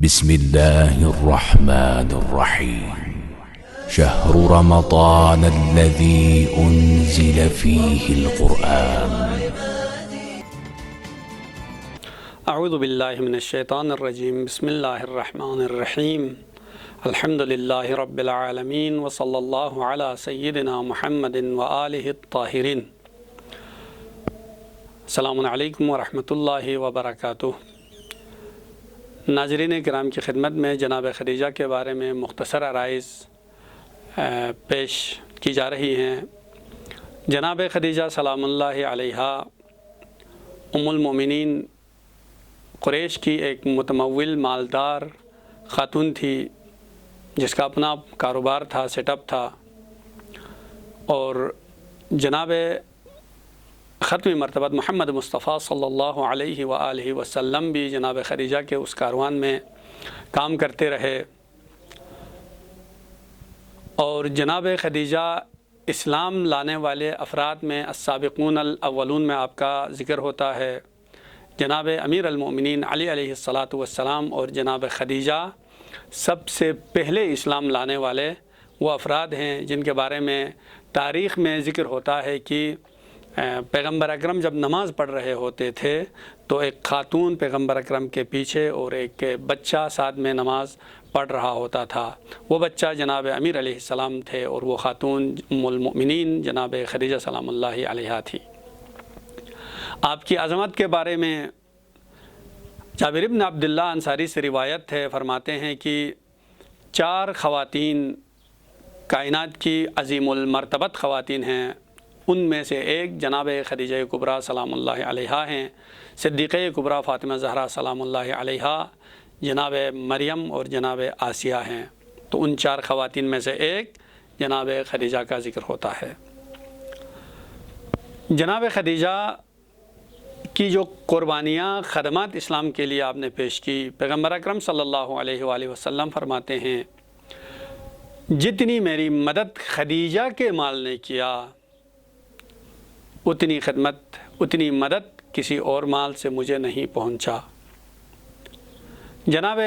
بسم الله الرحمن الرحيم شهر رمضان الذي أنزل فيه القرآن. اعوذ باللہ من الشیطان الرجیم. بسم اللہ الرحمن الرحیم. الحمد للہ رب العالمین وصلی اللہ علی سیدنا محمد وآلہ الطاہرین. السلام علیکم ورحمۃ اللہ وبرکاتہ. ناظرین کرام کی خدمت میں جناب خدیجہ کے بارے میں مختصر عرائض پیش کی جا رہی ہیں. جناب خدیجہ سلام اللہ علیہا ام المومنین قریش کی ایک متمول مالدار خاتون تھی جس کا اپنا کاروبار تھا، سیٹ اپ تھا، اور جناب ختم مرتبہ محمد مصطفیٰ صلی اللہ علیہ وآلہ وسلم بھی جناب خدیجہ کے اس کاروان میں کام کرتے رہے. اور جناب خدیجہ اسلام لانے والے افراد میں السابقون الاولون میں آپ کا ذکر ہوتا ہے. جناب امیر المؤمنین علی علیہ الصلاۃ والسلام اور جناب خدیجہ سب سے پہلے اسلام لانے والے وہ افراد ہیں جن کے بارے میں تاریخ میں ذکر ہوتا ہے کہ پیغمبر اکرم جب نماز پڑھ رہے ہوتے تھے تو ایک خاتون پیغمبر اکرم کے پیچھے اور ایک بچہ ساتھ میں نماز پڑھ رہا ہوتا تھا. وہ بچہ جناب امیر علیہ السلام تھے اور وہ خاتون ام المؤمنین جناب خدیجہ سلام اللہ علیہا تھی. آپ کی عظمت کے بارے میں جابر بن عبداللہ انصاری سے روایت ہے، فرماتے ہیں کہ 4 خواتین کائنات کی عظیم المرتبت خواتین ہیں. ان میں سے ایک جناب خدیجہ کبریٰ سلام اللہ علیہا ہیں، صدیقہ کبریٰ فاطمہ زہرا سلام اللہ علیہا، جناب مریم اور جناب آسیہ ہیں. تو ان 4 خواتین میں سے ایک جناب خدیجہ کا ذکر ہوتا ہے. جناب خدیجہ کی جو قربانیاں خدمات اسلام کے لیے آپ نے پیش کی، پیغمبر اکرم صلی اللہ علیہ وآلہ وسلم فرماتے ہیں جتنی میری مدد خدیجہ کے مال نے کیا اتنی خدمت، اتنی مدد کسی اور مال سے مجھے نہیں پہنچا. جناب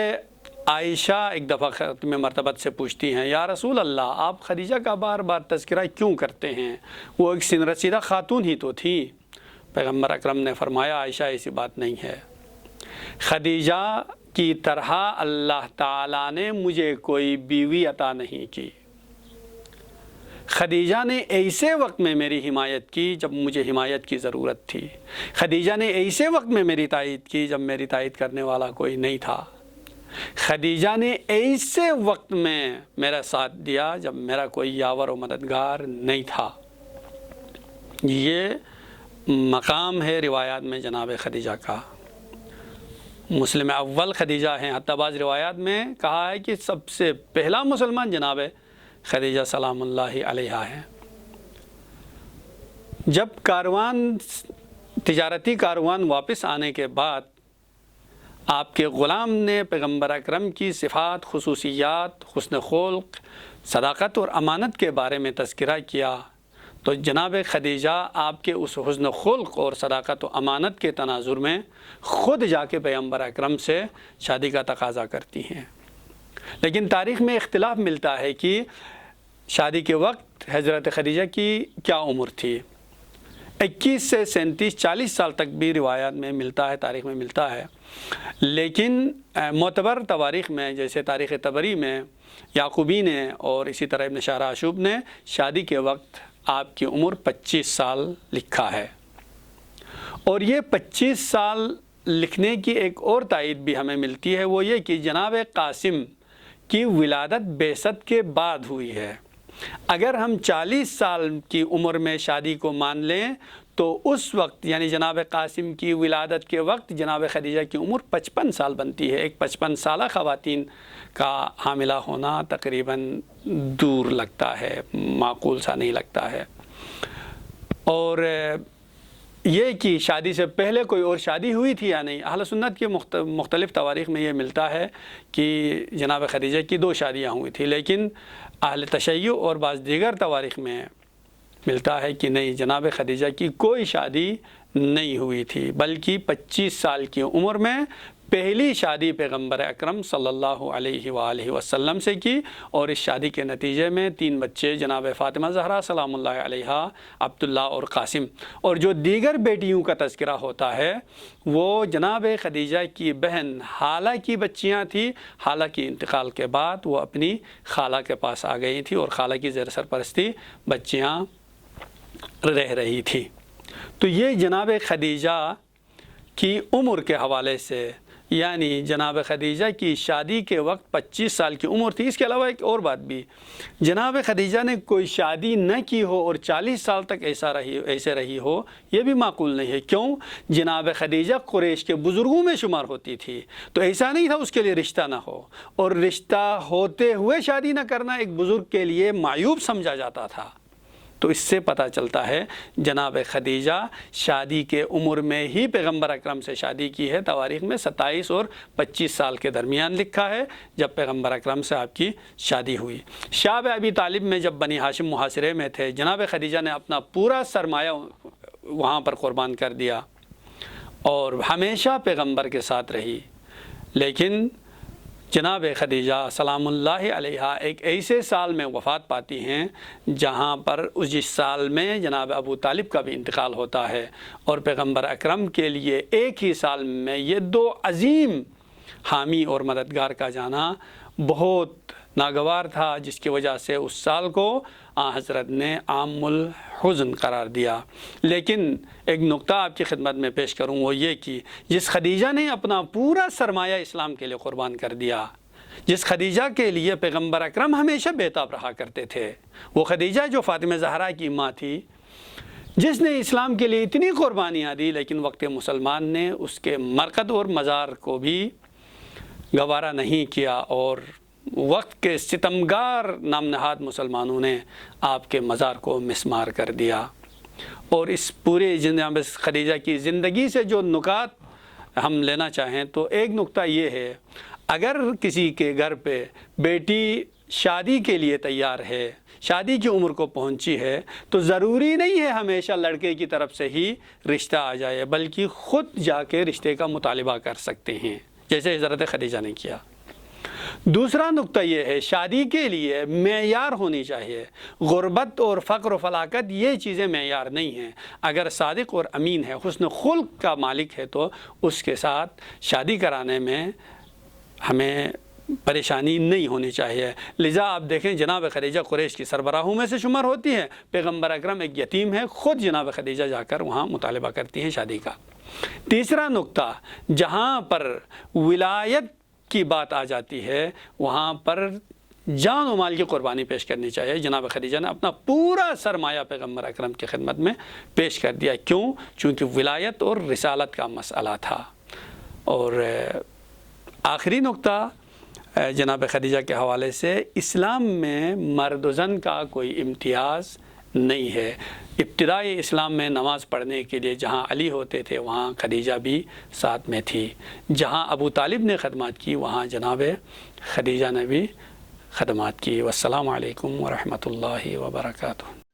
عائشہ ایک دفعہ ختم مرتبت سے پوچھتی ہیں، یا رسول اللہ آپ خدیجہ کا بار بار تذکرہ کیوں کرتے ہیں؟ وہ ایک سن رسیدہ خاتون ہی تو تھی. پیغمبر اکرم نے فرمایا عائشہ ایسی بات نہیں ہے، خدیجہ کی طرح اللہ تعالیٰ نے مجھے کوئی بیوی عطا نہیں کی. خدیجہ نے ایسے وقت میں میری حمایت کی جب مجھے حمایت کی ضرورت تھی. خدیجہ نے ایسے وقت میں میری تائید کی جب میری تائید کرنے والا کوئی نہیں تھا. خدیجہ نے ایسے وقت میں میرا ساتھ دیا جب میرا کوئی یاور و مددگار نہیں تھا. یہ مقام ہے روایات میں جناب خدیجہ کا. مسلم اول خدیجہ ہیں، حتیٰ بعض روایات میں کہا ہے کہ سب سے پہلا مسلمان جناب خدیجہ سلام اللہ علیہا ہیں. جب تجارتی کاروان واپس آنے کے بعد آپ کے غلام نے پیغمبر اکرم کی صفات، خصوصیات، حسن خلق، صداقت اور امانت کے بارے میں تذکرہ کیا تو جناب خدیجہ آپ کے اس حسن خلق اور صداقت و امانت کے تناظر میں خود جا کے پیغمبر اکرم سے شادی کا تقاضا کرتی ہیں. لیکن تاریخ میں اختلاف ملتا ہے کہ شادی کے وقت حضرت خدیجہ کی کیا عمر تھی. 21 سے 37 40 سال تک بھی روایات میں ملتا ہے، تاریخ میں ملتا ہے. لیکن معتبر تواریخ میں جیسے تاریخ طبری میں یعقوبی نے اور اسی طرح ابن شارح آشوب نے شادی کے وقت آپ کی عمر 25 سال لکھا ہے. اور یہ 25 سال لکھنے کی ایک اور تائید بھی ہمیں ملتی ہے، وہ یہ کہ جناب قاسم کی ولادت بعثت کے بعد ہوئی ہے. اگر ہم 40 سال کی عمر میں شادی کو مان لیں تو اس وقت یعنی جناب قاسم کی ولادت کے وقت جناب خدیجہ کی عمر 55 سال بنتی ہے. ایک 55 سالہ خواتین کا حاملہ ہونا تقریباً دور لگتا ہے، معقول سا نہیں لگتا ہے. اور یہ کہ شادی سے پہلے کوئی اور شادی ہوئی تھی یا نہیں، اہل سنت کے مختلف تواریخ میں یہ ملتا ہے کہ جناب خدیجہ کی 2 شادیاں ہوئی تھی. لیکن اہل تشیع اور بعض دیگر تواریخ میں ملتا ہے کہ نہیں، جناب خدیجہ کی کوئی شادی نہیں ہوئی تھی، بلکہ 25 سال کی عمر میں پہلی شادی پیغمبر اکرم صلی اللہ علیہ وآلہ وسلم سے کی، اور اس شادی کے نتیجے میں 3 بچے جناب فاطمہ زہرا سلام اللہ علیہا، عبداللہ اور قاسم، اور جو دیگر بیٹیوں کا تذکرہ ہوتا ہے وہ جناب خدیجہ کی بہن حالہ کی بچیاں تھیں۔ حالہ کی انتقال کے بعد وہ اپنی خالہ کے پاس آ گئی تھی اور خالہ کی زیر سرپرستی بچیاں رہ رہی تھی۔ تو یہ جناب خدیجہ کی عمر کے حوالے سے، یعنی جناب خدیجہ کی شادی کے وقت 25 سال کی عمر تھی۔ اس کے علاوہ ایک اور بات بھی، جناب خدیجہ نے کوئی شادی نہ کی ہو اور 40 سال تک ایسے رہی ہو، یہ بھی معقول نہیں ہے۔ کیوں؟ جناب خدیجہ قریش کے بزرگوں میں شمار ہوتی تھی، تو ایسا نہیں تھا اس کے لیے رشتہ نہ ہو، اور رشتہ ہوتے ہوئے شادی نہ کرنا ایک بزرگ کے لیے معیوب سمجھا جاتا تھا۔ تو اس سے پتہ چلتا ہے جناب خدیجہ شادی کے عمر میں ہی پیغمبر اکرم سے شادی کی ہے۔ تواریخ میں 27 اور 25 سال کے درمیان لکھا ہے جب پیغمبر اکرم سے آپ کی شادی ہوئی۔ شعب ابی طالب میں جب بنی ہاشم محاصرے میں تھے، جناب خدیجہ نے اپنا پورا سرمایہ وہاں پر قربان کر دیا اور ہمیشہ پیغمبر کے ساتھ رہی۔ لیکن جناب خدیجہ سلام اللہ علیہا ایک ایسے سال میں وفات پاتی ہیں جہاں پر اس سال میں جناب ابو طالب کا بھی انتقال ہوتا ہے، اور پیغمبر اکرم کے لیے ایک ہی سال میں یہ 2 عظیم حامی اور مددگار کا جانا بہت ناگوار تھا، جس کی وجہ سے اس سال کو حضرت نے عام الحزن قرار دیا۔ لیکن ایک نقطہ آپ کی خدمت میں پیش کروں، وہ یہ کہ جس خدیجہ نے اپنا پورا سرمایہ اسلام کے لیے قربان کر دیا، جس خدیجہ کے لیے پیغمبر اکرم ہمیشہ بےتاب رہا کرتے تھے، وہ خدیجہ جو فاطمہ زہرا کی ماں تھی، جس نے اسلام کے لیے اتنی قربانیاں دی، لیکن وقت مسلمان نے اس کے مرقد اور مزار کو بھی گوارا نہیں کیا، اور وقت کے ستمگار نام نہاد مسلمانوں نے آپ کے مزار کو مسمار کر دیا۔ اور اس پورے جناب خدیجہ کی زندگی سے جو نکات ہم لینا چاہیں تو ایک نقطہ یہ ہے، اگر کسی کے گھر پہ بیٹی شادی کے لیے تیار ہے، شادی کی عمر کو پہنچی ہے، تو ضروری نہیں ہے ہمیشہ لڑکے کی طرف سے ہی رشتہ آ جائے، بلکہ خود جا کے رشتے کا مطالبہ کر سکتے ہیں، جیسے حضرت خدیجہ نے کیا۔ دوسرا نقطہ یہ ہے، شادی کے لیے معیار ہونی چاہیے۔ غربت اور فقر و فلاکت یہ چیزیں معیار نہیں ہیں۔ اگر صادق اور امین ہے، حسن خلق کا مالک ہے، تو اس کے ساتھ شادی کرانے میں ہمیں پریشانی نہیں ہونی چاہیے۔ لذا آپ دیکھیں جناب خدیجہ قریش کی سربراہوں میں سے شمار ہوتی ہے، پیغمبر اکرم ایک یتیم ہے، خود جناب خدیجہ جا کر وہاں مطالبہ کرتی ہیں شادی کا۔ تیسرا نقطہ، جہاں پر ولایت کی بات آ جاتی ہے، وہاں پر جان و مال کی قربانی پیش کرنی چاہیے۔ جناب خدیجہ نے اپنا پورا سرمایہ پیغمبر اکرم کی خدمت میں پیش کر دیا۔ کیوں؟ چونکہ ولایت اور رسالت کا مسئلہ تھا۔ اور آخری نقطہ جناب خدیجہ کے حوالے سے، اسلام میں مرد و زن کا کوئی امتیاز نہیں ہے۔ ابتدائی اسلام میں نماز پڑھنے کے لیے جہاں علی ہوتے تھے، وہاں خدیجہ بھی ساتھ میں تھی۔ جہاں ابو طالب نے خدمات کی، وہاں جناب خدیجہ نے بھی خدمات کی۔ والسلام علیکم ورحمۃ اللہ وبرکاتہ۔